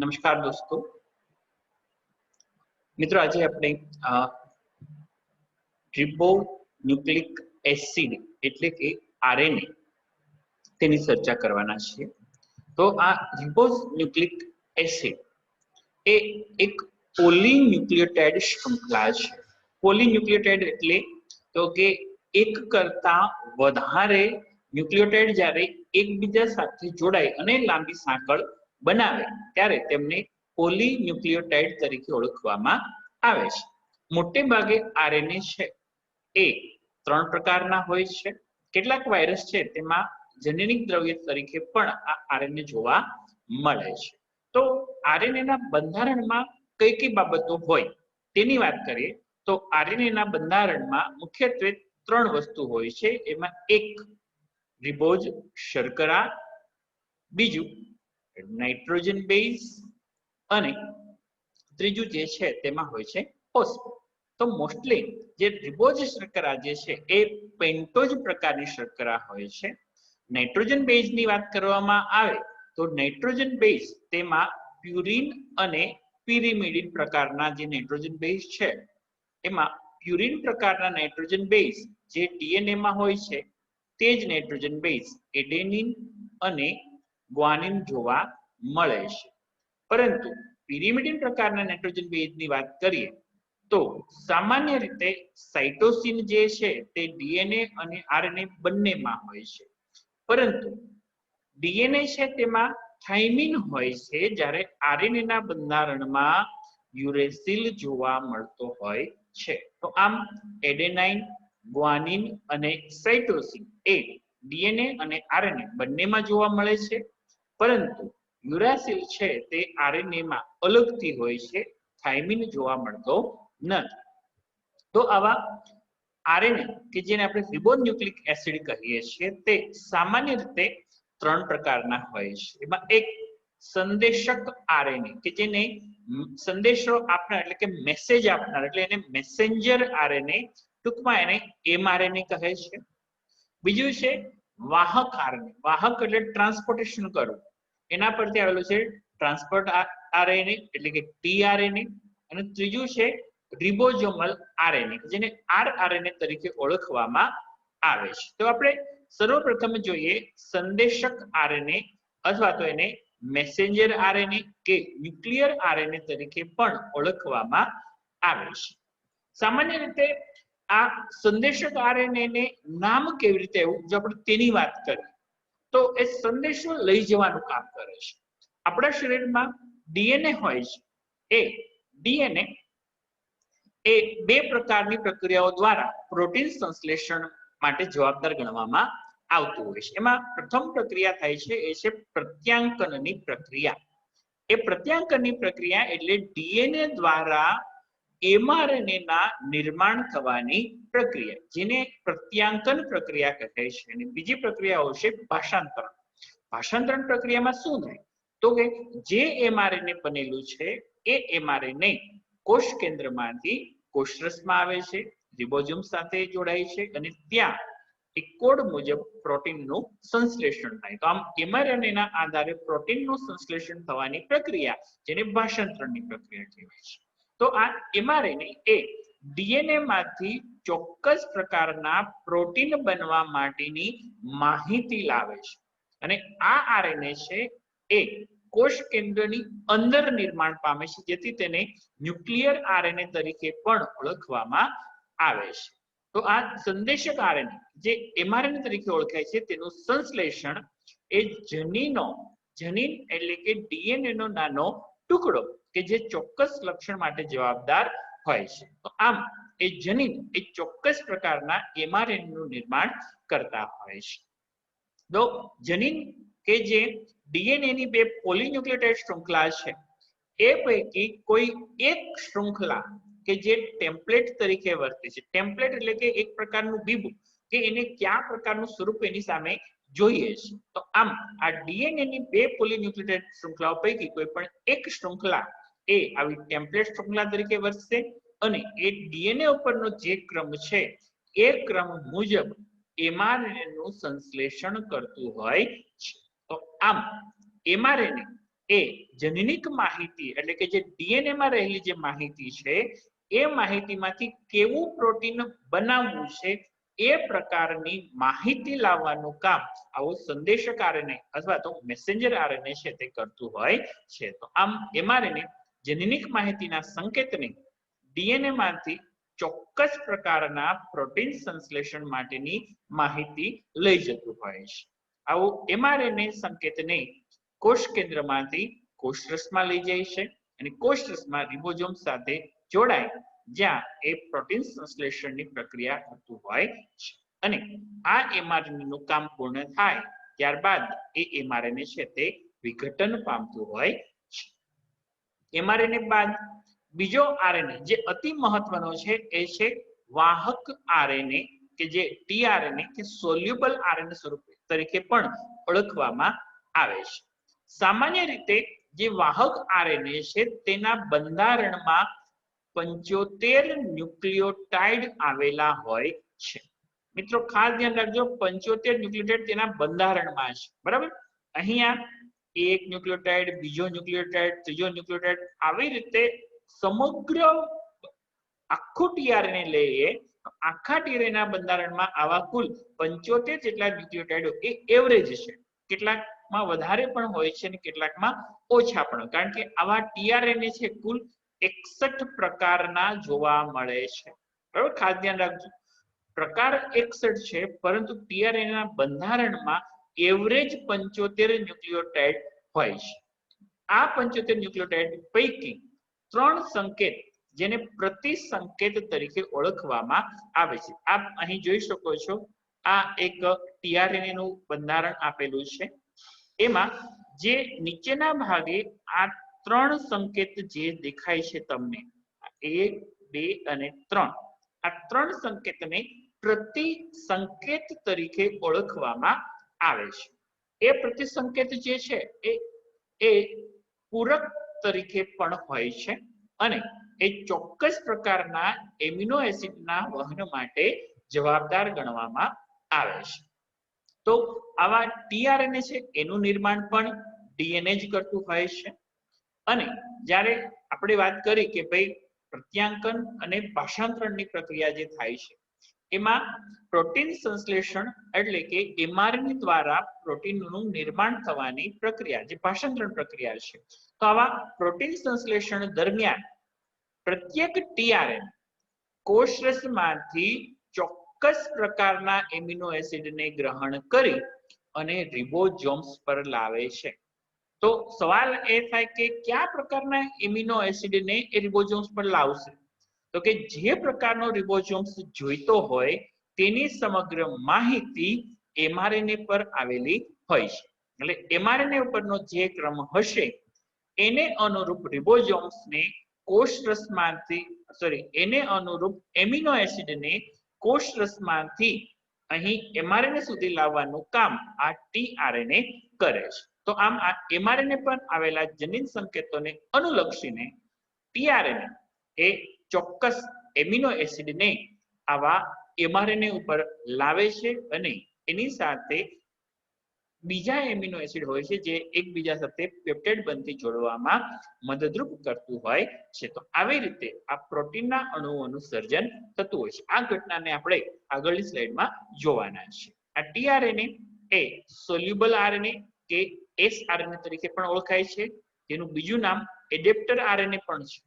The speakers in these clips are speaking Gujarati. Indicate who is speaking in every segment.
Speaker 1: નમસ્કાર દોસ્તો, મિત્રો આજે આપણે રિબોન્યુક્લિક એસિડ એટલે કે આરએનએ તેની ચર્ચા કરવાના છીએ। તો આ રિબોન્યુક્લિક એસિડ એ એક પોલીન્યુક્લિયોટાઇડ શૃંખલા છે। પોલીન્યુક્લિયોટાઇડ એટલે તો કે એક કરતા વધારે ન્યુક્લિયોટાઇડ જ્યારે એકબીજા સાથે જોડાય અને લાંબી સાંકળ બનાવે ત્યારે તેમને પોલીન્યુક્લિયોટાઇડ તરીકે ઓળખવામાં આવે છે। મોટે ભાગે આરએનએ છે એ 3 પ્રકારના હોય છે। કેટલાક વાયરસ છે તેમાં જનીનિક દ્રવ્ય તરીકે પણ આ આરએનએ જોવા મળે છે। તો આરએનએ ના બંધારણમાં કઈ કઈ બાબતો હોય તેની વાત કરીએ તો આરએનએ ના બંધારણમાં મુખ્યત્વે 3 વસ્તુ હોય છે। એમાં એક રિબોઝ શર્કરા, બીજું નાઇટ્રોજન બેઝ અને ત્રીજું જે છે તેમાં હોય છે ફોસ્ફેટ। તો મોસ્ટલી જે રિબોઝ શર્કરા જે છે એ પેન્ટોઝ પ્રકારની શર્કરા હોય છે। નાઇટ્રોજન બેઝની વાત કરવામાં આવે તો નાઇટ્રોજન બેઝ તેમાં પ્યુરિન અને પિરિમિડિન પ્રકારના જે નાઇટ્રોજન બેઝ છે એમાં પ્યુરિન પ્રકારના નાઇટ્રોજન બેઝ જે ડીએનએ માં હોય છે તે જ નાઇટ્રોજન બેઝ એડેનિન અને ગ્વાનિન જોવા મળે છે। પરંતુ પિરિમિડિન પ્રકારના નાઇટ્રોજન બેઝની વાત કરીએ તો સામાન્ય રીતે સાઇટોસિન જે છે તે ડીએનએ અને આરએનએ બંનેમાં હોય છે, પરંતુ ડીએનએ છે તેમાં થાઇમિન હોય છે જ્યારે આરએનએ ના બંધારણમાં યુરેસિલ જોવા મળતો હોય છે। તો આમ એડેનાઇન, ગ્વાનિન અને સાઇટોસિન એ ડીએનએ અને આરએનએ બંનેમાં જોવા મળે છે, પરંતુ યુરાસિલ છે તે આરએનએ માં અલગથી હોય છે, થાઇમિન જોવા મળતો નથી। તો આવા આરએનએ કે જેને આપણે રિબોન્યુક્લિક એસિડ કહીએ છીએ તે સામાન્ય રીતે 3 પ્રકારના હોય છે। એમાં એક સંદેશક આરએનએ કે જેને સંદેશો આપનાર એટલે કે મેસેજ આપનાર એટલે એને મેસેન્જર આરએનએ, ટૂંકમાં એને એમઆરએનએ કહે છે। બીજું છે વાહક આરએનએ, વાહક એટલે ટ્રાન્સપોર્ટેશન કરવું, એના પરથી આવેલું છે ટ્રાન્સપોર્ટ આરએનએ એટલે કે ટીઆરએનએ। અને ત્રીજું છે રિબોઝોમલ આરએનએ જેને આરઆરએનએ તરીકે ઓળખવામાં આવે છે। તો આપણે સર્વપ્રથમ જોઈએ સંદેશક આરએનએ અથવા તો એને મેસેન્જર આરએનએ કે ન્યુક્લિયર આરએનએ તરીકે પણ ઓળખવામાં આવે છે। સામાન્ય રીતે આ સંદેશક આરએનએ ને નામ કેવી રીતે આવ્યું જો આપણે તેની વાત કરીએ તો એ સંદેશો લઈ જવાનું કામ કરે છે। આપણા શરીરમાં ડીએનએ હોય છે, એ ડીએનએ એ 2 પ્રકારની પ્રક્રિયાઓ દ્વારા પ્રોટીન સંશ્લેષણ માટે જવાબદાર ગણવામાં આવતું હોય છે। એમાં પ્રથમ પ્રક્રિયા થાય છે એ છે પ્રત્યાંકનની પ્રક્રિયા। એ પ્રત્યાંકનની પ્રક્રિયા એટલે ડીએનએ દ્વારા એમઆરએનએ ના નિર્માણ થવાની પ્રક્રિયા જેને પ્રત્યાંકન પ્રક્રિયા કહે છે। અને બીજી પ્રક્રિયાઓ છે ભાષાંતરણ। ભાષાંતરણ પ્રક્રિયામાં શું થાય તો કે જે એમઆરએનએ બનેલું છે એ એમઆરએનએ કોષ કેન્દ્રમાંથી કોષરસમાં આવે છે, રિબોઝોમ સાથે જોડાય છે અને ત્યાં એક કોડ મુજબ પ્રોટીનનું સંશ્લેષણ થાય। તો આમ એમઆરએનએ ના આધારે પ્રોટીનનું સંશ્લેષણ થવાની પ્રક્રિયા જેને ભાષાંતરણની પ્રક્રિયા કહેવાય છે। તો આ એમઆરએનએ એ ડીએનએ માંથી ચોક્કસ પ્રકારના પ્રોટીન બનવા માટેની માહિતી લાવે છે અને આ આરએનએ છે એ કોષ કેન્દ્રની અંદર નિર્માણ પામે છે જેથી તેને ન્યુક્લિયર આરએનએ તરીકે પણ ઓળખવામાં આવે છે। તો આ સંદેશક આરએનએ જે એમઆરએનએ તરીકે ઓળખાય છે તેનું સંશ્લેષણ એ જનીન એટલે કે ડીએનએ નો નાનો ટુકડો કે જે ચોક્કસ લક્ષણ માટે જવાબદાર હોય છે। તો આમ એ જનીન એ ચોક્કસ પ્રકારના એમઆરએનએ નું નિર્માણ કરતા હોય છે। તો જનીન કે જે ડીએનએ ની 2 પોલીન્યુક્લિયોટાઇડ શૃંખલા છે એ પૈકી કોઈ એક શૃંખલા કે જે ટેમ્પલેટ તરીકે વર્તે છે, ટેમ્પલેટ એટલે કે એક પ્રકારનું બીબું કે એને કયા પ્રકારનું સ્વરૂપ એની સામે જોઈએ છે। તો આમ આ ડીએનએ ની 2 પોલીન્યુક્લિયોટાઇડ શૃંખલાઓ પૈકી કોઈ પણ એક શૃંખલા એ આવી ટેમ્પલેટ શૃંખલા તરીકે વર્તશે અને એ ડીએનએ ઉપરનો જે ક્રમ છે એ ક્રમ મુજબ એમઆરએનએ નું સંશ્લેષણ કરતું હોય છે। તો આમ એમઆરએનએ એ જનનિક માહિતી એટલે કે જે ડીએનએ માં રહેલી જે માહિતી છે એ માહિતીમાંથી કેવું પ્રોટીન બનાવવું છે એ પ્રકારની માહિતી લાવવાનું કામ આવો સંદેશક આરએનએ અથવા તો મેસેન્જર આરએનએ છે તે કરતું હોય છે। તો આમ એમઆરએનએ જનનિક માહિતીના સંકેતને ડીએનએ માંથી ચોક્કસ પ્રકારના પ્રોટીન સંશ્લેષણ માટેની માહિતી લઈ જતું હોય છે। આવું એમઆરએનએ સંકેતને કોષ કેન્દ્રમાંથી કોષરસમાં લઈ જાય છે અને કોષરસમાં રિબોઝોમ સાથે જોડાય જ્યાં એ પ્રોટીન સંશ્લેષણની પ્રક્રિયા થતું હોય છે અને આ એમઆરએનએ નું કામ પૂર્ણ થાય ત્યારબાદ એ એમઆરએનએ છે તે વિઘટન પામતું હોય છે। એમઆરએનએ બાદ બીજો આરએનએ જે અતિ મહત્વનો છે એ છે વાહક આરએનએ કે જે ટીઆરએનએ કે સોલ્યુબલ આરએનએ સ્વરૂપ તરીકે પણ ઓળખવામાં આવે છે। સામાન્ય રીતે જે વાહક આરએનએ છે તેના બંધારણમાં 75 ન્યુક્લિયોટાઇડ આવેલા હોય છે। મિત્રો ખાસ ધ્યાન રાખજો 75 ન્યુક્લિયોટાઇડ તેના બંધારણમાં છે બરાબર। અહીંયા એક ન્યુક્લિયોટાઇડ બીજો ન્યુક્લિયોટાઇડ ત્રીજો ન્યુક્લિયોટાઇડ આવી રીતે સમગ્ર આખું ટીઆરએનએ લઈએ આખા ટીઆરએનએ ના બંધારણમાં આવા કુલ 75 જેટલા ન્યુક્લિયોટાઇડો એ એવરેજ છે। કેટલાકમાં વધારે પણ હોય છે અને કેટલાકમાં ઓછા પણ, કારણ કે આવા ટીઆરએનએ છે કુલ 61 પ્રકારના જોવા મળે છે બરાબર। ખાસ ધ્યાન રાખજો પ્રકાર 61 છે પરંતુ ટીઆરએનએ ના બંધારણમાં એવરેજ 75 ન્યુક્લિયોટાઇડ હોય છે। આ 75 ન્યુક્લિયોટાઇડ પૈકી 3 સંકેત જેને પ્રતિસંકેત તરીકે ઓળખવામાં આવે છે। આપ અહીં જોઈ શકો છો આ એક ટીઆરએનએ નું બંધારણ આપેલું છે એમાં જે નીચેના ભાગે આ 3 સંકેત જે દેખાય છે તમને 1 2 અને 3 આ 3 સંકેતને પ્રતિસંકેત તરીકે ઓળખવામાં આવે છે। એ પ્રતિસંકેત જે છે એ પૂરક તરીકે પણ હોય છે અને એ ચોક્કસ પ્રકારના એમિનો એસિડના વહન માટે જવાબદાર ગણવામાં આવે છે। તો આવા ટીઆરએનએ છે એનું નિર્માણ પણ ડીએનએ જ કરતું હોય છે અને જ્યારે આપણે વાત કરી કે ભાઈ પ્રત્યાંકન અને ભાષાંતરણની પ્રક્રિયા જે થાય છે એમાં પ્રોટીન સંશ્લેષણ એટલે કે એમઆરએનએ દ્વારા પ્રોટીનનું નિર્માણ થવાની પ્રક્રિયા જે ભાષાંતરણ પ્રક્રિયા છે તો આવા પ્રોટીન સંશ્લેષણ દરમિયાન પ્રત્યેક ટીઆરએનએ કોષરસમાંથી ચોક્કસ પ્રકારના એમિનો એસિડને ગ્રહણ કરી અને રિબોઝોમ્સ પર લાવે છે। તો સવાલ એ થાય કે કયા પ્રકારના એમિનો એસિડને એ રિબોઝોમ્સ પર લાવશે તો કે જે પ્રકારનો રિબોઝોમ્સ જોઈતો હોય તેની સમગ્ર માહિતી એમઆરએનએ પર આવેલી હોય છે। એટલે એમઆરએનએ ઉપરનો જે ક્રમ હશે એને અનુરૂપ રિબોઝોમ્સને એને અનુરૂપ એમિનો એસિડને કોષરસમાંથી અહીં એમઆરએનએ સુધી લાવવાનું કામ આ ટીઆરએનએ કરે છે। તો આમ આ એમઆરએનએ પર આવેલા જનીન સંકેતોને અનુલક્ષીને ટીઆરએનએ એ ચોક્કસ એમિનો એસિડને આવા એમઆરએનએ ઉપર લાવે છે અને એની સાથે બીજા એમિનો એસિડ હોય છે જે એકબીજા સાથે પેપ્ટાઇડ બંધથી જોડવામાં મદદરૂપ કરતું હોય છે। તો આવી રીતે આ પ્રોટીનના અણુઓનું સર્જન થતું હોય છે। આ ઘટનાને આપણે આગળની સ્લાઇડમાં જોવાના છે। આ ટીઆરએનએ એ સોલ્યુબલ આરએનએ કે એસઆરએનએ તરીકે પણ ઓળખાય છે। તેનું બીજું નામ એડેપ્ટર આરએનએ પણ છે।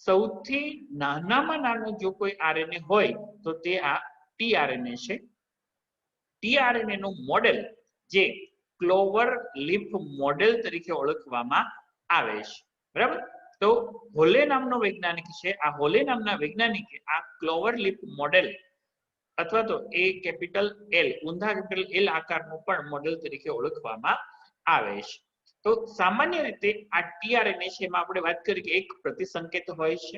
Speaker 1: સૌથી નાનામાં નાનો જો કોઈ આરએનએ હોય તો તે આ ટીઆરએનએ છે। ટીઆરએનએ નું મોડેલ જે ક્લોવર લીફ મોડેલ તરીકે ઓળખવામાં આવે છે બરાબર। તો હોલે નામનો વૈજ્ઞાનિક છે આ હોલે નામના વૈજ્ઞાનિકે આ ક્લોવર લીફ મોડેલ અથવા તો એ કેપિટલ એલ ઊંધા કેપિટલ એલ આકારનું પણ મોડેલ તરીકે ઓળખવામાં આવે છે। તો સામાન્ય રીતે આ ટીઆરએનએ છે એમાં આપણે વાત કરી કે એક પ્રતિસંકેત હોય છે।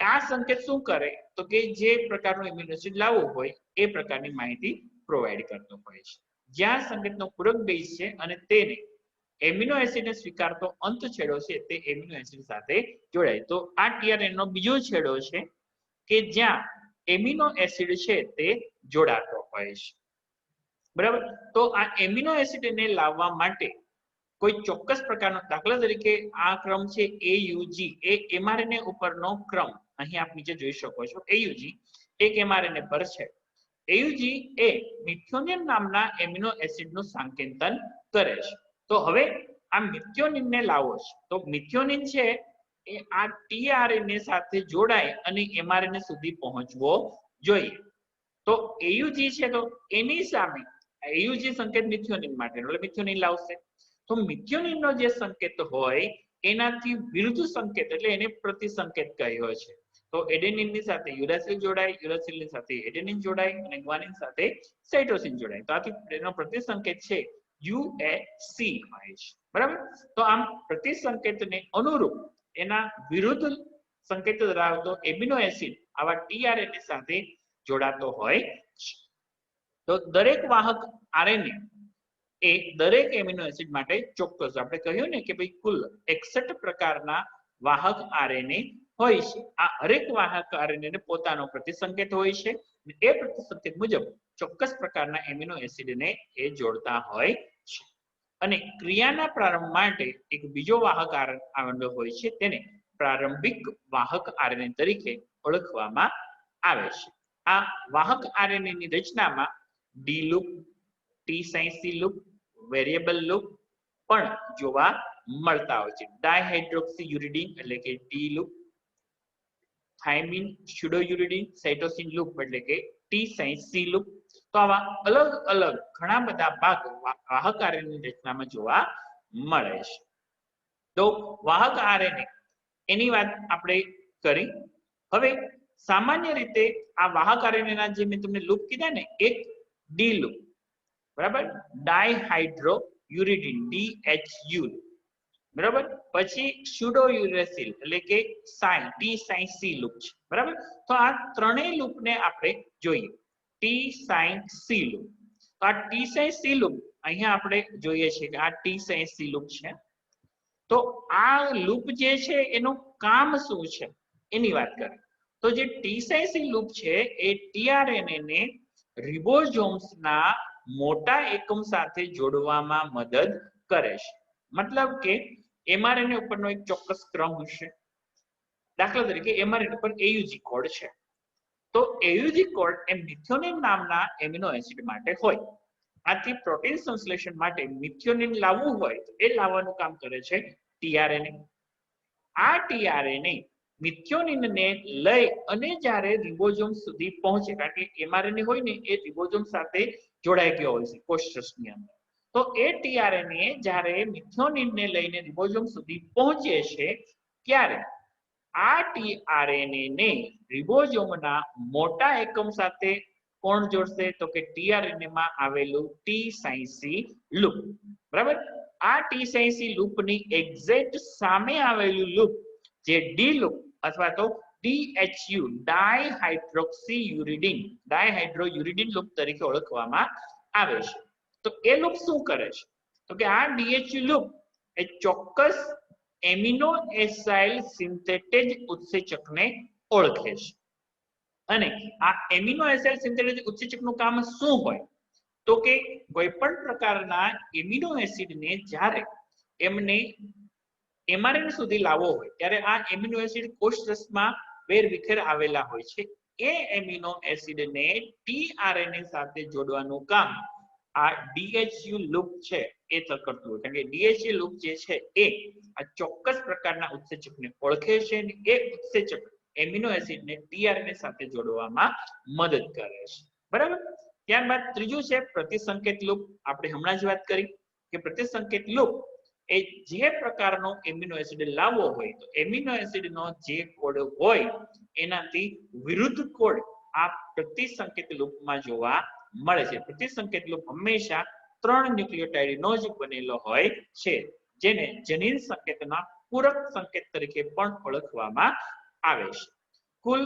Speaker 1: આ સંકેત શું કરે તો કે જે પ્રકારનું એમિનો એસિડ લાવવું હોય એ પ્રકારની માહિતી પ્રોવાઈડ કરતો હોય છે। જ્યાં સંકેતનો પૂરક બેઝ છે અને તેને એમિનો એસિડને સ્વીકારતો અંત છેડો છે તે એમિનો એસિડ સાથે જોડાય તો આ ટીઆરએનએ નો બીજો છેડો છે કે જ્યાં એમિનો એસિડ છે તે જોડાતો હોય છે બરાબર। તો આ એમિનો એસિડને લાવવા માટે કોઈ ચોક્કસ પ્રકારનો, દાખલા તરીકે આ ક્રમ છે AUG, એ mRNA ઉપરનો ક્રમ, અહીં આપ નીચે જોઈ શકો છો AUG એક mRNA પર છે. AUG એ મિથિયોનિન નામના એમિનો એસિડનું સંકેતન કરે છે. તો હવે આ મિથિયોનિનને લાવો છે, તો મિથિયોનિન છે એ આ tRNA સાથે જોડાય અને mRNA સુધી પહોંચવો જોઈએ. તો AUG છે તો એની સામે AUG સંકેત મિથિયોનિન માટે એટલે મિથિયોનિન લાવશે. તો મિથિયોનિનનો જે સંકેત હોય એનાથી વિરુદ્ધ સંકેત એટલે એને પ્રતિસંકેત કહ્યો છે. તો એડેનિનની સાથે યુરાસિલ જોડાય, યુરાસિલની સાથે એડેનિન જોડાય અને ગ્વાનિન સાથે સાઇટોસિન જોડાય. તો આથી એનો પ્રતિસંકેત છે UAC હોય છે. બરાબર. તો આમ પ્રતિસંકેતને અનુરૂપ એના વિરુદ્ધ સંકેત ધરાવતો એમિનો એસિડ આવા tRNA સાથે જોડાતો હોય છે. તો દરેક વાહક RNA એ દરેક એમિનો એસિડ માટે ચોક્કસ, આપણે કહ્યું ને કે ભાઈ કુલ 61 પ્રકારના વાહક RNA હોય છે. આ હરેક વાહક RNA ને પોતાનો પ્રતિસંકેત હોય છે. એ પ્રતિસંકેત મુજબ ચોક્કસ પ્રકારના એમિનો એસિડને એ જોડતા હોય છે. અને ક્રિયાના પ્રારંભ માટે એક બીજો વાહક RNA હોય છે, તેને પ્રારંભિક વાહક RNA તરીકે ઓળખવામાં આવે છે. આ વાહક RNA ની રચનામાં D loop, T sign C loop, variable loop પણ જોવા મળતા હોય છે. ડાયહાઇડ્રોક્સીયુરિડીન એટલે કે D loop, thymine pseudouridine, cytosine loop એટલે કે ટી સાઇન સી લૂપ. તો આવા અલગ અલગ ઘણા બધા ભાગ વાહક RNA ની રચનામાં જોવા મળે છે. તો વાહક RNA એની વાત આપણે કરી. હવે સામાન્ય રીતે આ વાહક RNA ના જે મેં તમને લૂપ કીધા ને, એક ડી લૂપ, બરાબર, ડાયહાઇડ્રોયુરિડીન DHU, બરાબર, પછી સ્યુડોયુરેસિલ એટલે કે સાઇન ટી સાઇન સી લૂપ છે. બરાબર. તો આ ત્રણેય લૂપને આપણે જોઈએ. ટી સાઇન સી લૂપ, તો આ ટી સાઇન સી લૂપ અહીંયા આપણે જોઈએ છીએ કે આ ટી સાઇન સી લૂપ છે. તો આ લૂપ જે છે એનું કામ શું છે એની વાત કરીએ તો જે ટી સાઇન સી લૂપ છે એ tRNA ને રિબોઝોમ્સના મોટા એકમ સાથે જોડવામાં મદદ કરે છે. મતલબ કે mRNA ઉપરનો એક ચોક્કસ ક્રમ હશે. દાખલા તરીકે mRNA પર AUG કોડ છે, તો AUG કોડ એ મિથિયોનિન નામના એમિનો એસિડ માટે હોય. આથી પ્રોટીન સંશ્લેષણ માટે મિથિયોનિન લાવવું હોય તો એ લાવવાનું કામ કરે છે tRNA. આ tRNA મિથિયોનિનને લઈ અને જ્યારે રિબોઝોમ સુધી પહોંચે, કારણ કે mRNA હોય ને એ રિબોઝોમ સાથે જોડાઈ ગયો હોય છે કોષની અંદર, તો એ tRNA જ્યારે મિથિયોનિનને લઈને રિબોઝોમ સુધી પહોંચે છે ત્યારે આ tRNA ને રિબોઝોમના મોટા એકમ સાથે કોણ જોડશે તો કે tRNA માં આવેલું ટી સાઇન સી લૂપ. બરાબર. આ ટી સાઇન સી લૂપની એક્ઝેક્ટ સામે આવેલું લૂપ જે ડી લૂપ અથવા તો DHU ડાયહાઇડ્રોયુરિડીન લૂપ તરીકે ઓળખવામાં આવે છે. તો એ લૂપ શું કરે છે તો કે આ DHU લૂપ એ ચોક્કસ એમિનો એસાઇલ સિન્થેટેજ ઉત્સેચકને ઓળખે છે. અને આ એમિનો એસાઇલ સિન્થેટેજ ઉત્સેચકનું કામ શું હોય તો કે કોઈ પણ પ્રકારના એમિનો એસિડને જ્યારે એમને mRNA સુધી લાવવો હોય ત્યારે આ એમિનો એસિડ કોષરસમાં વેરવિખેર આવેલા હોય છે. એ એમિનો એસિડને tRNA સાથે જોડવાનું કામ આ DHU લૂપ છે એ કરતું હોય. કારણ કે DHU લૂપ જે છે એ આ ચોક્કસ પ્રકારના ઉત્સેચકને ઓળખે છે અને એ ઉત્સેચક એમિનો એસિડને tRNA સાથે જોડવામાં મદદ કરે છે. બરાબર. ત્યારબાદ ત્રીજું છે પ્રતિસંકેત લૂપ. આપણે હમણાં જ વાત કરી કે પ્રતિસંકેત લૂપ એ જે પ્રકારનો એમિનો એસિડ લાવવો હોય તો એમિનો એસિડનો જે કોડ હોય એનાથી વિરુદ્ધ કોડ આ પ્રતિસંકેત લૂપમાં જોવા મળે છે. પ્રતિસંકેત લૂપ હંમેશા 3 ન્યુક્લિયોટાઇડનો જ બનેલો હોય છે, જેને જનીન સંકેતના પૂરક સંકેત તરીકે પણ ઓળખવામાં આવે છે. કુલ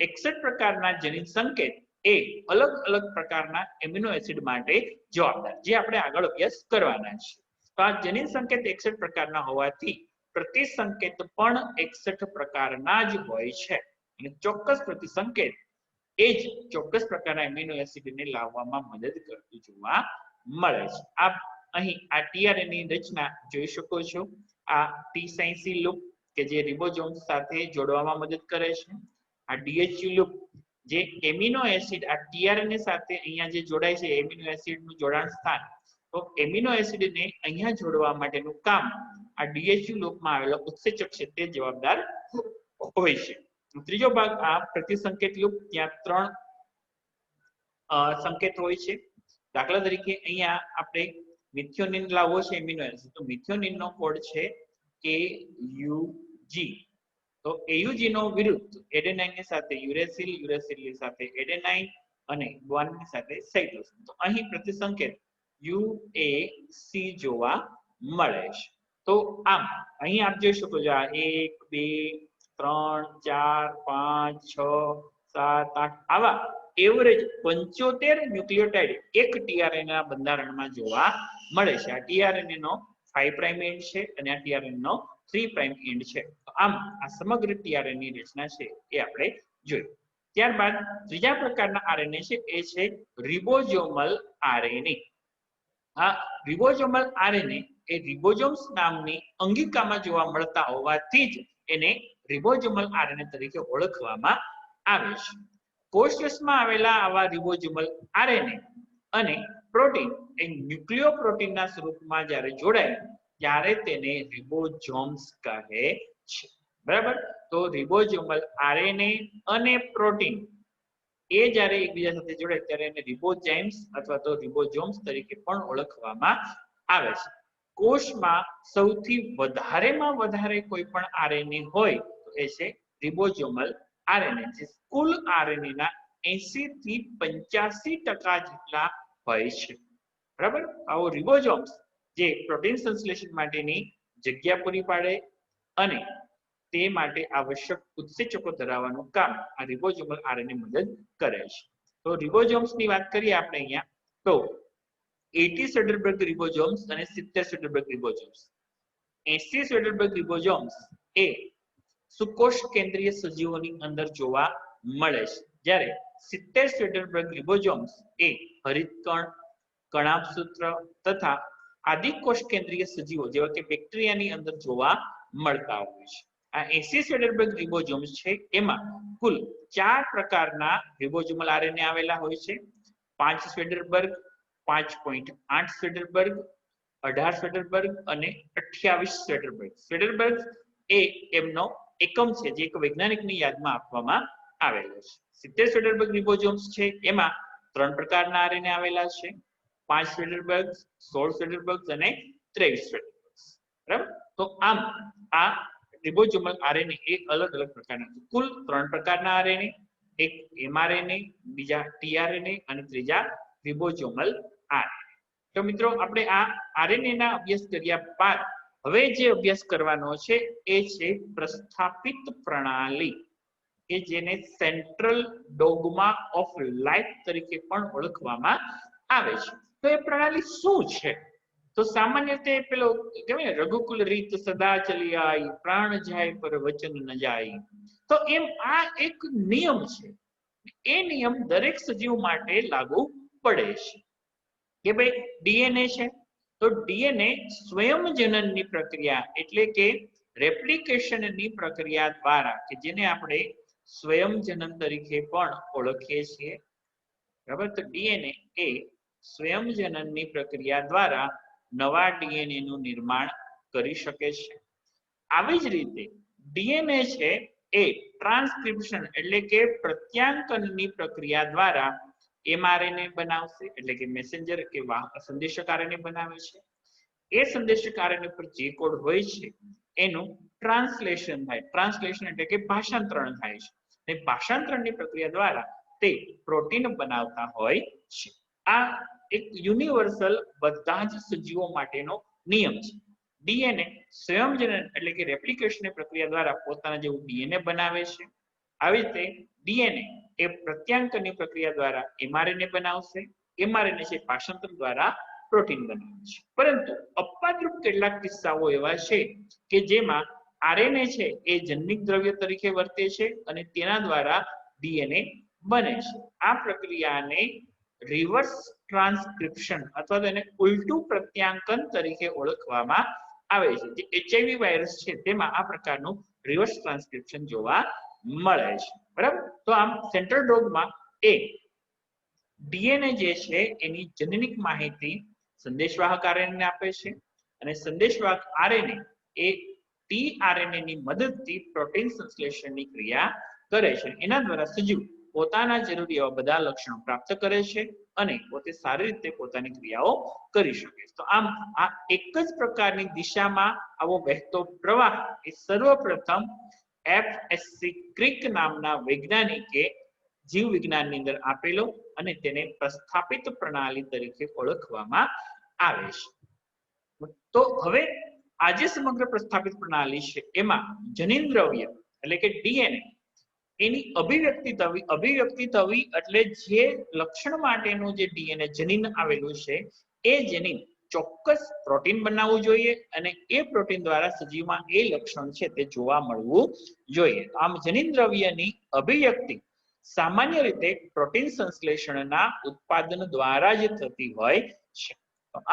Speaker 1: 61 પ્રકારના જનીન સંકેત એ અલગ અલગ પ્રકારના એમિનો એસિડ માટે જવાબદાર, જે આપણે આગળ અભ્યાસ કરવાના છે. તો આ જનીન સંકેત 61 પ્રકારના હોવાથી પ્રતિસંકેત પણ 61 પ્રકારના જ હોય છે. અને ચોક્કસ પ્રતિસંકેત એ જ ચોક્કસ પ્રકારના એમિનો એસિડને લાવવામાં મદદ કરતું જોવા મળે છે. આ અહીં આ ટીઆરએનએ ની રચના જોઈ શકો છો. આ T-સાઇન-સી લૂપ કે જે રિબોઝોમ્સ સાથે જોડવામાં મદદ કરે છે. આ DHU લૂપ જે એમિનો એસિડ આ ટીઆરએનએ સાથે અહીંયા જે જોડાય છે એમિનો એસિડ નું જોડાણ સ્થાન, તો એમિનો એસિડ ને અહીંયા જોડવા માટેનું કામ આ DHU લૂપમાં આવેલો ઉત્સેચક છે તે જવાબદાર હોય છે. ત્રીજો ભાગ આ પ્રતિસંકેત લૂપ, ત્યાં 3 સંકેત હોય છે. દાખલા તરીકે અહીંયા આપણે મિથિયોનિન લાવવો છે એમિનો એસિડ, તો મિથિયોનિન નો કોડ છે AUG. તો AUG નો વિરુદ્ધ એડેનાઇન ની સાથે યુરેસિલ, યુરેસિલ ની સાથે એડેનાઇન અને ગુઆનિન ની સાથે સાઇટોસિન. તો અહીં પ્રતિસંકેત UAC જોવા મળે છે. તો આમ અહીં આપ જોઈ શકો છો આ 1 2 3 4 5 6 7 8 આવા એવરેજ 75 ન્યુક્લિયોટાઇડ એક ટીઆરએનએ ના બંધારણમાં જોવા મળે છે. આ ટીઆરએનએ નો 5 પ્રાઇમ એન્ડ છે અને આ ટીઆરએનએ નો 3 પ્રાઇમ એન્ડ છે. તો આમ આ સમગ્ર ટીઆરએનએ ની રચના છે એ આપણે જોઈ. ત્યારબાદ ત્રીજા પ્રકારના આરએનએ છે એ છે રિબોઝોમલ આરએનએ. આ રિબોઝોમલ આરએનએ એ રિબોઝોમ્સ નામની અંગિકામાં જોવા મળતા હોવાથી જ એને રિબોઝોમલ આરએનએ તરીકે ઓળખવામાં આવે છે. કોષરસમાં આવેલા આવા રિબોઝોમલ આરએનએ અને પ્રોટીન એ ન્યુક્લિયોપ્રોટીનના સ્વરૂપમાં જ્યારે જોડાય ત્યારે તેને રિબોઝોમ્સ કહે છે. બરાબર? તો રિબોઝોમલ આરએનએ અને પ્રોટીન એ જ્યારે એકબીજા સાથે જોડાય ત્યારે એને રિબોઝાઇમ્સ અથવા તો રિબોઝોમ્સ તરીકે પણ ઓળખવામાં આવે છે. કોષમાં સૌથી વધારેમાં વધારે કોઈ પણ આરએનએ હોય તો એ છે રિબોઝોમલ આરએનએ, જે કુલ આરએનએ ના 80 થી 85% જેટલા હોય છે. બરાબર? આવો રિબોઝોમ્સ જે પ્રોટીન સંશ્લેષણ માટેની જગ્યા પૂરી પાડે અને તે માટે આવશ્યક ઉત્સેચકો ધરાવવાનું કામ આ રિબોઝોમલ આરએનએ મદદ કરે છે. તો રિબોઝોમ્સ ની વાત કરીએ આપણે અહીંયા તો 80 સ્વેડલબર્ગ રિબોઝોમ્સ અને 70 સ્વેડલબર્ગ રિબોઝોમ્સ. 80 સ્વેડલબર્ગ રિબોઝોમ્સ એ સુકોષ કેન્દ્રીય સજીવોની અંદર જોવા મળે છે, જ્યારે 70 સ્વેડલબર્ગ રિબોઝોમ્સ એ હરિતકણ, કણાભસૂત્ર તથા આદિકોષ કેન્દ્રીય સજીવો જેવા કે બેક્ટેરિયાની અંદર જોવા મળતા હોય છે. આ 80 સ્વેડલબર્ગ રિબોઝોમ્સ છે એમાં કુલ 4 પ્રકારના રિબોઝોમલ આરએનએ આવેલા હોય છે. 5 સ્વેડલબર્ગ, 5.8 સ્વેડલબર્ગ, 18 સ્વેડલબર્ગ અને 28 સ્વેડલબર્ગ. સ્વેડલબર્ગ એ એમનો એકમ છે જે એક વૈજ્ઞાનિકની યાદમાં આપવામાં આવેલો છે. 70 સ્વેડલબર્ગ રિબોઝોમ્સ છે એમાં 3 પ્રકારના આરએનએ આવેલા છે. 5 સ્વેડલબર્ગ, 16 સ્વેડલબર્ગ અને 23 સ્વેડલબર્ગ. બરાબર? તો આમ આ રિબોઝોમલ આરએનએ એ અલગ અલગ પ્રકારના છે. કુલ 3 પ્રકારના આરએનએ, એક એમઆરએનએ, બીજા ટીઆરએનએ અને ત્રીજા રિબોઝોમલ આરએનએ. તો મિત્રો આપણે આ આરએનએ ના અભ્યાસ કર્યા બાદ હવે જે અભ્યાસ કરવાનો છે એ છે પ્રસ્થાપિત પ્રણાલી, કે જેને સેન્ટ્રલ ડોગમા ઓફ લાઈફ તરીકે પણ ઓળખવામાં આવે છે. તો એ પ્રણાલી શું છે? તો સામાન્ય રીતે પેલો કહેવાય ને રઘુકુલ રીત સદા ચલી આઈ, પ્રાણ જાય પર વચન ન જાય. તો એમ આ એક નિયમ છે. એ નિયમ દરેક સજીવ માટે લાગુ પડે છે કે ભાઈ ડીએનએ છે તો ડીએનએ સ્વયં જનનની પ્રક્રિયા એટલે કે રેપ્લિકેશનની પ્રક્રિયા દ્વારા, કે જેને આપણે સ્વયં જનન તરીકે પણ ઓળખીએ છીએ. બરાબર? તો ડીએનએ એ સ્વયં જનનની પ્રક્રિયા દ્વારા નવા ડીએનએ નું નિર્માણ કરી શકે છે. આવી જ રીતે ડીએનએ છે એ ટ્રાન્સક્રિપ્શન એટલે કે પ્રત્યાંકનની પ્રક્રિયા દ્વારા એમઆરએનએ બનાવશે, એટલે કે મેસેન્જર કે સંદેશક આરએનએ બનાવે છે. એ સંદેશક આરએનએ પર જે કોડ હોય છે એનું ટ્રાન્સલેશન થાય. ટ્રાન્સલેશન એટલે કે ભાષાંતરણ થાય છે. અને ભાષાંતરણની પ્રક્રિયા દ્વારા તે પ્રોટીન બનાવતા હોય છે. આ એક યુનિવર્સલ બધા જ સજીવો માટેનો નિયમ છે. ડીએનએ સ્વયંજનન એટલે કે રેપ્લિકેશનની પ્રક્રિયા દ્વારા પોતાના જેવું ડીએનએ બનાવે છે. આવી રીતે ડીએનએ એ પ્રત્યાંકનની પ્રક્રિયા દ્વારા એમઆરએનએ બનાવશે. એમઆરએનએ છે ભાષાંતર દ્વારા પ્રોટીન બનાવે છે. પરંતુ અપવાદરૂપ કેટલાક કિસ્સાઓ એવા છે કે જેમાં આરએનએ છે એ જનનિક દ્રવ્ય તરીકે વર્તે છે અને તેના દ્વારા ડીએનએ બને છે. આ પ્રક્રિયાને રિવર્સ ટ્રાન્સક્રિપ્શન અથવા તો એને ઉલટું પ્રત્યાંકન તરીકે ઓળખવામાં આવે છે. જે એચઆઈવી વાયરસ છે તેમાં આ પ્રકારનું રિવર્સ ટ્રાન્સક્રિપ્શન જોવા મળે છે. બરાબર, તો આમ સેન્ટ્રલ ડોગમાં એ ડીએનએ જે છે એની જનનિક માહિતી સંદેશવાહક આરએનએ આપે છે અને સંદેશવાહક આરએનએ એ ટીઆરએનએ ની મદદથી પ્રોટીન સંશ્લેષણની ક્રિયા કરે છે. એના દ્વારા સજીવ પોતાના જરૂરી એવા બધા લક્ષણો પ્રાપ્ત કરે છે અને પોતે સારી રીતે પોતાની ક્રિયાઓ કરી શકે છે. તો આમ આ એક જ પ્રકારની દિશામાં આવો વહેતો પ્રવાહ એ સર્વપ્રથમ એફએસસી ક્રિક નામના વૈજ્ઞાનિકે જીવ વિજ્ઞાનની અંદર આપેલો અને તેને પ્રસ્થાપિત પ્રણાલી તરીકે ઓળખવામાં આવે છે. તો હવે આજે સમગ્ર પ્રસ્થાપિત પ્રણાલી છે એમાં જનીન દ્રવ્ય એટલે કે ડીએનએ એની અભિવ્યક્તિ થવી એટલે જે લક્ષણ માટેનું જે ડીએનએ જનીન આવેલું છે એ જનીન ચોક્કસ પ્રોટીન બનાવવું જોઈએ અને એ પ્રોટીન દ્વારા સજીવમાં એ લક્ષણ છે તે જોવા મળવું જોઈએ. આમ જનીન દ્રવ્યની અભિવ્યક્તિ સામાન્ય રીતે પ્રોટીન સંશ્લેષણના ઉત્પાદન દ્વારા જ થતી હોય છે.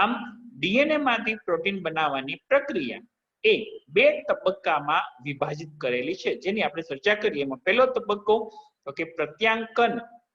Speaker 1: આમ ડીએનએ માંથી પ્રોટીન બનાવવાની પ્રક્રિયા એ બે તબક્કામાં વિભાજિત કરેલી છે જેની આપણે ચર્ચા કરીએ. એમાં પહેલો તબક્કો તો કે પ્રત્યાંકન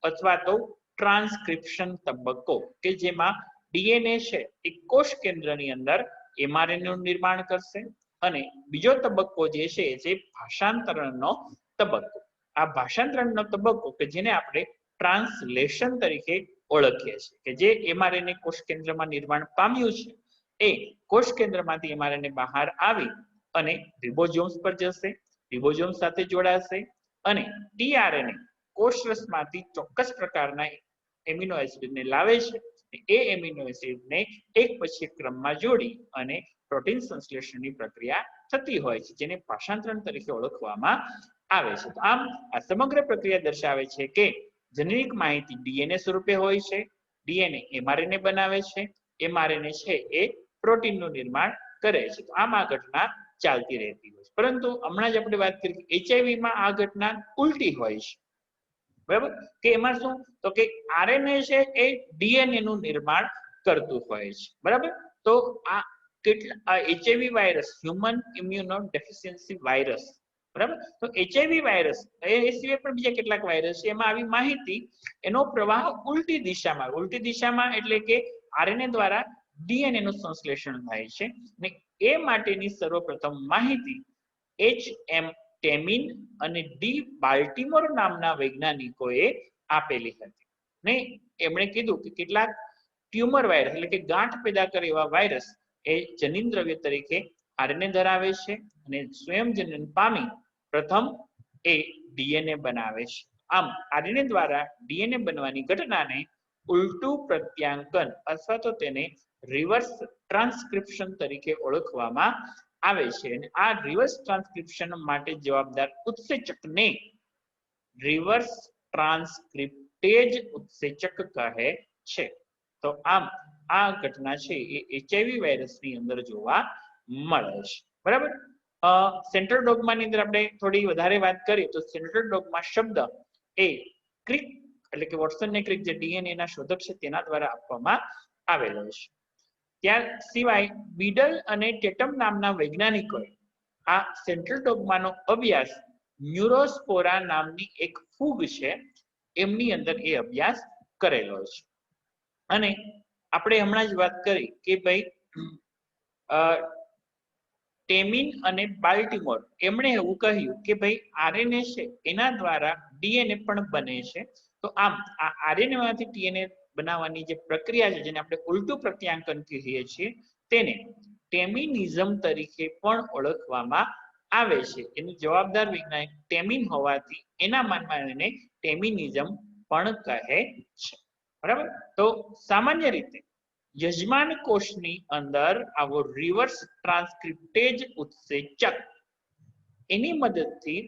Speaker 1: અથવા તો ટ્રાન્સક્રિપ્શન તબક્કો કે જેમાં ડીએનએ છે એ કોષ કેન્દ્રની અંદર એમઆરએનએ નું નિર્માણ કરશે અને બીજો તબક્કો જે છે જે ભાષાંતરણનો તબક્કો. આ ભાષાંતરણનો તબક્કો કે જેને આપણે ટ્રાન્સલેશન તરીકે ઓળખીએ છીએ કે જે એમઆરએનએ કોષ કેન્દ્રમાં નિર્માણ પામ્યું છે એ કોષ કેન્દ્રમાંથી એમઆરએનએ બહાર આવી અને રિબોઝોમ્સ પર જશે, રિબોઝોમ્સ સાથે જોડાશે અને ટીઆરએનએ કોષરસમાંથી ચોક્કસ પ્રકારના એમિનો એસિડને લાવે છે. એ એમિનો એસિડને એક પછી ક્રમમાં જોડી અને પ્રોટીન સંશ્લેષણની પ્રક્રિયા થતી હોય છે જેને ભાષાંતરણ તરીકે ઓળખવામાં આવે છે. તો આમ આ સમગ્ર પ્રક્રિયા દર્શાવે છે કે જનનિક માહિતી ડીએનએ સ્વરૂપે હોય છે, ડીએનએ એમઆરએનએ બનાવે છે, એમઆરએનએ છે એ પ્રોટીનનું નિર્માણ કરે છે. તો આમ આ ઘટના ચાલતી રહેતી હોય છે. પરંતુ હમણાં જ આપણે વાત કરી કે એચઆઈવીમાં આ ઘટના ઉલટી હોય છે. બરાબર, કે એમાં શું તો કે આરએનએ છે એ ડીએનએ નું નિર્માણ કરતું હોય છે. બરાબર, તો આ કેટલા HIV virus human immuno deficiency virus, બરાબર, તો એચઆઈવી વાયરસ એ સિવાય પણ બીજા કેટલાક વાયરસ છે એમાં આવી માહિતી એનો પ્રવાહ ઉલટી દિશામાં એટલે કે આરએનએ દ્વારા ડીએનએ નું સંશ્લેષણ થાય છે ને એ માટેની સર્વપ્રથમ માહિતી એચએમ ટેમિન અને ડી બાલ્ટિમોર નામના વૈજ્ઞાનિકોએ આપેલી હતી ને એમણે કીધું કે કેટલાક ટ્યુમર વાયરસ એટલે કે ગાંઠ પેદા કરે એવા વાયરસ એ જનીન દ્રવ્ય તરીકે આરએનએ ધરાવે છે અને સ્વયં જનન પામી પ્રથમ એ ડીએનએ બનાવે છે. આમ આરએનએ દ્વારા ડીએનએ બનવાની ઘટનાને ઉલટું પ્રત્યાંકન અથવા તો તેને રિવર્સ ટ્રાન્સક્રિપ્શન તરીકે ઓળખવામાં આવે છે અને આ રિવર્સ ટ્રાન્સક્રિપ્શન માટે જવાબદાર ઉત્સેચકને રિવર્સ ટ્રાન્સક્રિપ્ટેજ ઉત્સેચક કહે છે. તો આમ આ ઘટના છે એ એચઆઈવી વાયરસની અંદર જોવા મળે છે. બરાબર, સેન્ટ્રલ ડોગમાની અંદર આપણે થોડી વધારે વાત કરીએ તો સેન્ટ્રલ ડોગમા શબ્દ એ ક્રિક એટલે કે વોટસન ને ક્રિક જે ડીએનએ ના શોધક છે તેના દ્વારા આપવામાં આવેલો છે. ત્યાર સિવાય બીડલ અને ટેટમ નામના વૈજ્ઞાનિકોએ આ સેન્ટ્રલ ડોગમાનો અભ્યાસ ન્યુરોસ્પોરા નામની એક ફૂગ છે એમની અંદર એ અભ્યાસ કરેલો છે. અને આપણે હમણાં જ વાત કરી કે ભાઈ ટેમિન અને બાલ્ટિમોર એમણે એવું કહ્યું કે ભાઈ આરએનએ છે એના દ્વારા ડીએનએ પણ બને છે. તો આમ આ આરએનએ માંથી ડીએનએ બનાવવાની જે પ્રક્રિયા છે જેને આપણે ઉલટું પ્રત્યાંકન કહીએ છીએ તેને ટેમિનિઝમ તરીકે પણ ઓળખવામાં આવે છે. એની જવાબદાર વૈજ્ઞાનિક ટેમિન હોવાથી એના માનમાં એને ટેમિનિઝમ પણ કહે છે. બરાબર, તો સામાન્ય રીતે યજમાન કોષની અંદર આવો રિવર્સ ટ્રાન્સક્રિપ્ટેજ ઉત્સેચક એની મદદથી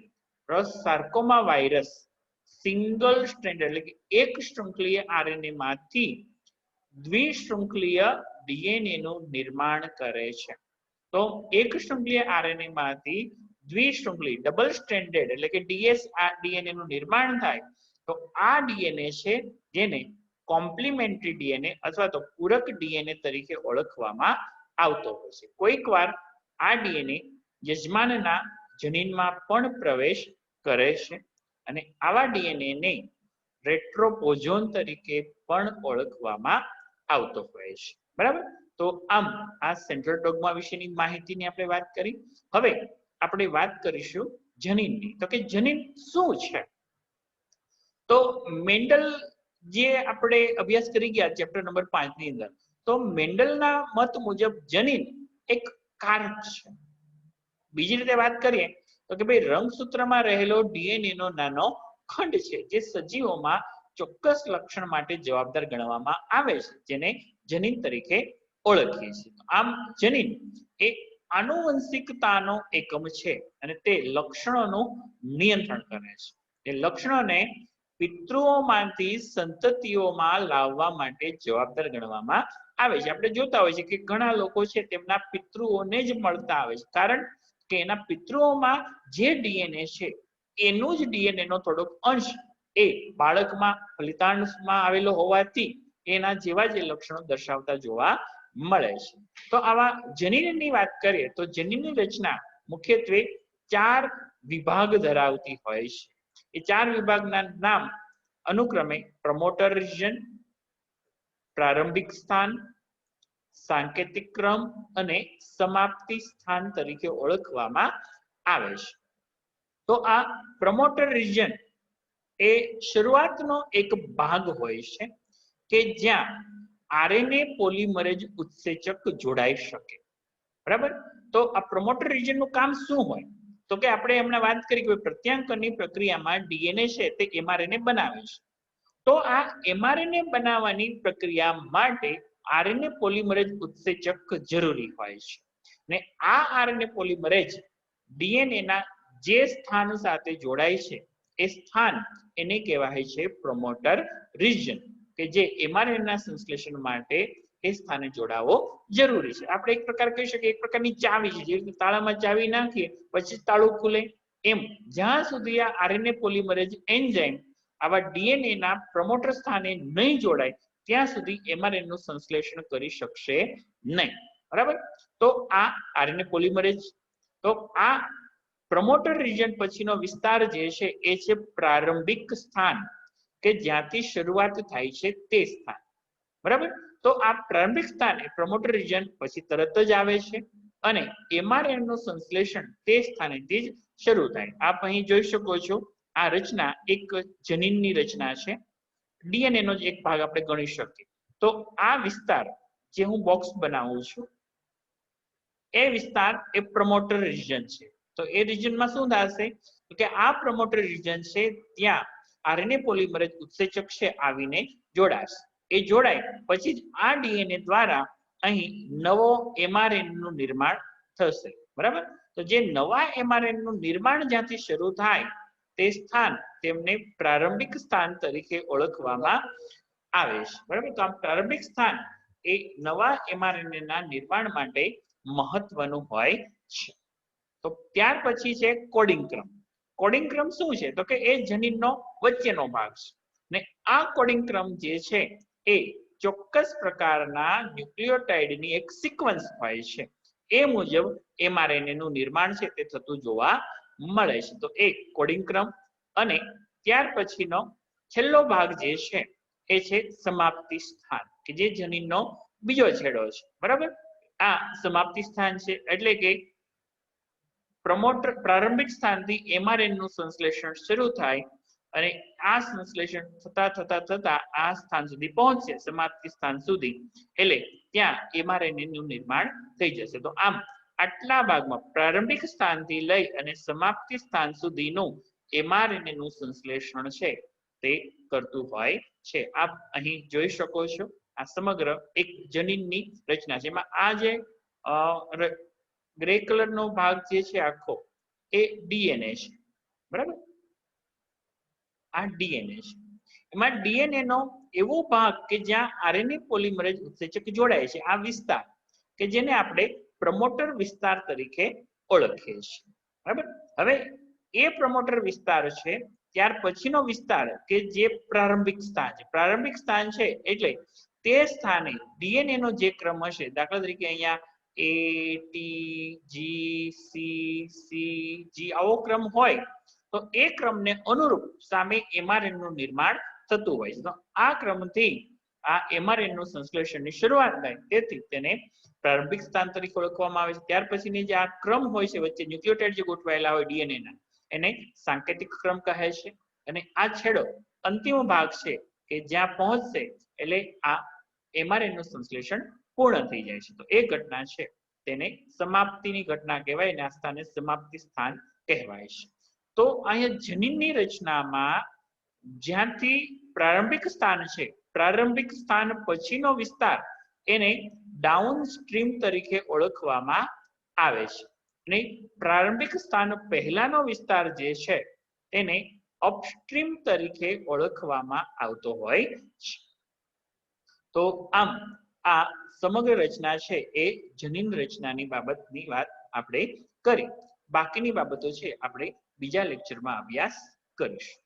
Speaker 1: સાર્કોમા વાયરસ સિંગલ સ્ટ્રેન્ડ એટલે કે એક શૃંખલીય આરએનએ માંથી દ્વિશૃંખલીય ડીએનએ નું નિર્માણ કરે છે. તો એક શૃંખલીય આરએનએ માંથી દ્વિશૃંખલી ડબલ સ્ટ્રેન્ડેડ એટલે કે ડીએનએ નું નિર્માણ થાય તો આ ડીએનએ છે જેને કોમ્પ્લિમેન્ટરી ડીએનએ અથવા તો પૂરક ડીએનએ તરીકે ઓળખવામાં આવતો હોય છે. કોઈક વાર આ ડીએનએ યજમાનના જનીનમાં પણ પ્રવેશ કરે છે અને આવા ડીએનએ ને રેટ્રોપોઝોન તરીકે પણ ઓળખવામાં આવતો હોય છે. બરાબર? તો આમ આ સેન્ટ્રલ ડોગ્મા વિશેની માહિતીની આપણે વાત કરી. હવે આપણે વાત કરીશું જનીનની. તો કે જનીન શું છે? તો મેન્ડલ જે આપણે અભ્યાસ કરી ગયા ચેપ્ટર નંબર 5 ની અંદર, તો મેન્ડલના મત મુજબ જનીન એક કારક છે. બીજી રીતે વાત કરીએ તો કે ભાઈ રંગસૂત્રમાં રહેલો ડીએનએ નો નાનો ખંડ છે જે સજીવોમાં ચોક્કસ લક્ષણ માટે જવાબદાર ગણવામાં આવે છે, જેને જનીન તરીકે ઓળખીએ છીએ. આમ જનીન એ આનુવંશિકતાનો એકમ છે અને તે લક્ષણોનું નિયંત્રણ કરે છે. એ લક્ષણોને પિતૃઓમાંથી સંતતિઓમાં લાવવા માટે જવાબદાર ગણવામાં આવે છે. આપણે જોતા હોય છે કે ઘણા લોકો છે તેમના પિતૃઓને જ મળતા આવે છે, કારણ કે એના પિતૃઓમાં જે ડીએનએ છે એનું જ ડીએનએ નો થોડોક અંશ એ બાળકમાં ફલિતાંશમાં આવેલો હોવાથી એના જેવા જ લક્ષણો દર્શાવતા જોવા મળે છે. તો આવા જનીનની વાત કરીએ તો જનીનની રચના મુખ્યત્વે 4 વિભાગ ધરાવતી હોય છે. એ 4 વિભાગના નામ અનુક્રમે પ્રમોટર રિજન, પ્રારંભિક સ્થાન, સાંકેતિક ક્રમ અને સમાપ્તિ સ્થાન તરીકે ઓળખવામાં આવે છે. તો આ પ્રમોટર રિજન એ શરૂઆતનો એક ભાગ હોય છે કે જ્યાં આરએનએ પોલિમરેઝ ઉત્સેચક જોડાઈ શકે. બરાબર? તો આ પ્રમોટર રિજનનું કામ શું હોય? તો કે આપણે હમણાં વાત કરી કે પ્રત્યાંકનની પ્રક્રિયામાં ડીએનએ છે તે એમઆરએનએ બનાવે છે. તો આ એમઆરએનએ બનાવવાની પ્રક્રિયા માટે આરએનએ પોલિમરેઝ ઉત્સેચક જરૂરી હોય છે. ને આ આરએનએ પોલિમરેઝ ડીએનએના જે સ્થાન સાથે જોડાય છે એ સ્થાન એને કહેવાય છે પ્રમોટર રિજન, કે જે એમઆરએનએના સંશ્લેષણ માટે એ સ્થાને જોડાવો જરૂરી છે. આપણે એક પ્રકાર કહી શકીએ એક પ્રકારની ચાવી છે, જેવી રીતે તાળામાં ચાવી નાખીએ પછી તાળું ખુલે, એમ જ્યાં સુધી આ આરએનએ પોલિમરેઝ એન્ઝાઇમ આવા ડીએનએના પ્રમોટર સ્થાને નહીં જોડાય ત્યાં સુધી એમઆરએનએ નું સંશ્લેષણ કરી શકશે નહીં. બરાબર? તો આ આરએનએ પોલિમરેઝ, તો આ પ્રમોટર રિજન પછીનો વિસ્તાર જે છે એ છે પ્રારંભિક સ્થાન, કે જ્યાંથી શરૂઆત થાય છે તે સ્થાન. બરાબર? તો આ પ્રારંભિક સ્થાન એ પ્રમોટર રિજન પછી તરત જ આવે છે અને એમઆરએનએ નું સંશ્લેષણ તે સ્થાનેથી જ શરૂ થાય. આપ અહીં જોઈ શકો છો આ રચના એક જનીનની રચના છે. ડીએનએ નો જ એક ભાગ આપણે ગણી શકીએ. તો આ વિસ્તાર જે હું બોક્સ બનાવું છું એ વિસ્તાર એ પ્રમોટર રિજન છે. તો એ રિજનમાં શું થશે કે આ પ્રમોટર રિજન છે ત્યાં આરએનએ પોલિમરેઝ ઉત્સેચક છે આવીને જોડાશે. એ જોડાય પછી જ આ ડીએનએ દ્વારા અહીં નવો એમઆરએનએ નું નિર્માણ થશે. બરાબર? તો જે નવા એમઆરએનએ નું નિર્માણ જ્યાંથી શરૂ થાય તે સ્થાન તેમને પ્રારંભિક સ્થાન તરીકે ઓળખવામાં આવે છે. બરાબર? તો આ પ્રારંભિક સ્થાન એ નવા એમઆરએનએ ના નિર્માણ માટે મહત્વનું હોય છે. તો ત્યાર પછી છે કોડિંગ ક્રમ. કોડિંગ ક્રમ શું છે? તો કે એ જનીનનો વચ્ચેનો ભાગ છે ને આ કોડિંગ ક્રમ જે છે એ ચોક્કસ પ્રકારના ન્યુક્લિયોટાઇડની એક સિક્વન્સ હોય છે. એ મુજબ એમઆરએનએ નું નિર્માણ છે તે થતું જોવા મળે છે. તો એ કોડિંગ ક્રમ અને ત્યાર પછીનો છેલ્લો ભાગ જે છે એ છે સમાપ્તિ સ્થાન, કે જે જનીનનો બીજો છેડો છે. બરાબર? આ સમાપ્તિ સ્થાન છે એટલે કે પ્રમોટર પ્રારંભિક સ્થાનથી એમઆરએનએ નું સંશ્લેષણ શરૂ થાય અને આ સંશ્લેષણ થતા આ સ્થાન સુધી પહોંચશે, સમાપ્તિ સ્થાન સુધી, એટલે ત્યાં એમઆરએનએ નું નિર્માણ થઈ જશે. તો આમ આટલા ભાગમાં પ્રારંભિક સ્થાનથી લઈ અને સમાપ્તિ સ્થાન સુધીનું એમઆરએનએ નું સંશ્લેષણ છે તે કરતું હોય છે. આપ અહીં જોઈ શકો છો આ સમગ્ર એક જનીનની રચના છે. એમાં આ જે ગ્રે કલરનો ભાગ જે છે આખો એ ડીએનએ છે. બરાબર? આ ડીએનએ છે. એમાં ડીએનએ નો એવો ભાગ કે જ્યાં આરએનએ પોલિમરેઝ ઉત્સેચક જોડાય છે, આ વિસ્તાર કે જેને આપણે પ્રમોટર વિસ્તાર તરીકે ઓળખીએ છીએ. બરાબર? હવે એ પ્રમોટર વિસ્તાર છે ત્યાર પછીનો વિસ્તાર કે જે પ્રારંભિક સ્થાન છે, પ્રારંભિક સ્થાન છે એટલે તે સ્થાને ડીએનએ નો જે ક્રમ હશે, દાખલા તરીકે અહીંયા A T G C C G આવો ક્રમ હોય તો એ ક્રમને અનુરૂપ સામે એમઆરએન નું નિર્માણ થતું હોય છે. તો આ ક્રમથી આ એમઆરએન નું સંશ્લેષણની શરૂઆત થાય, તેથી તેને પ્રારંભિક સ્થાન તરીકે ઓળખવામાં આવે છે. ત્યાર પછીની જે આ ક્રમ હોય છે વચ્ચે ન્યુક્લિયોટાઇડ જે ગોઠવાયેલા હોય ડીએનએ ના, એને સાંકેતિક ક્રમ કહે છે. અને આ છેડો અંતિમ ભાગ છે કે જ્યાં પહોંચશે એટલે આ એમઆરએન નું સંશ્લેષણ પૂર્ણ થઈ જાય છે. તો એ ઘટના છે તેને સમાપ્તિની ઘટના કહેવાય અને આ સ્થાને સમાપ્તિ સ્થાન કહેવાય છે. તો અહીંયા જનીનની રચનામાં જ્યાંથી પ્રારંભિક સ્થાન છે, પ્રારંભિક સ્થાન પછીનો વિસ્તાર એને ડાઉન સ્ટ્રીમ તરીકે ઓળખવામાં આવે છે અને પ્રારંભિક સ્થાન પહેલાનો વિસ્તાર જે છે તેને અપસ્ટ્રીમ તરીકે ઓળખવામાં આવતો હોય છે. તો આમ આ સમગ્ર રચના છે એ જનીન રચનાની બાબતની વાત આપણે કરી. બાકીની બાબતો છે આપણે બીજા લેક્ચરમાં અભ્યાસ કરીશું.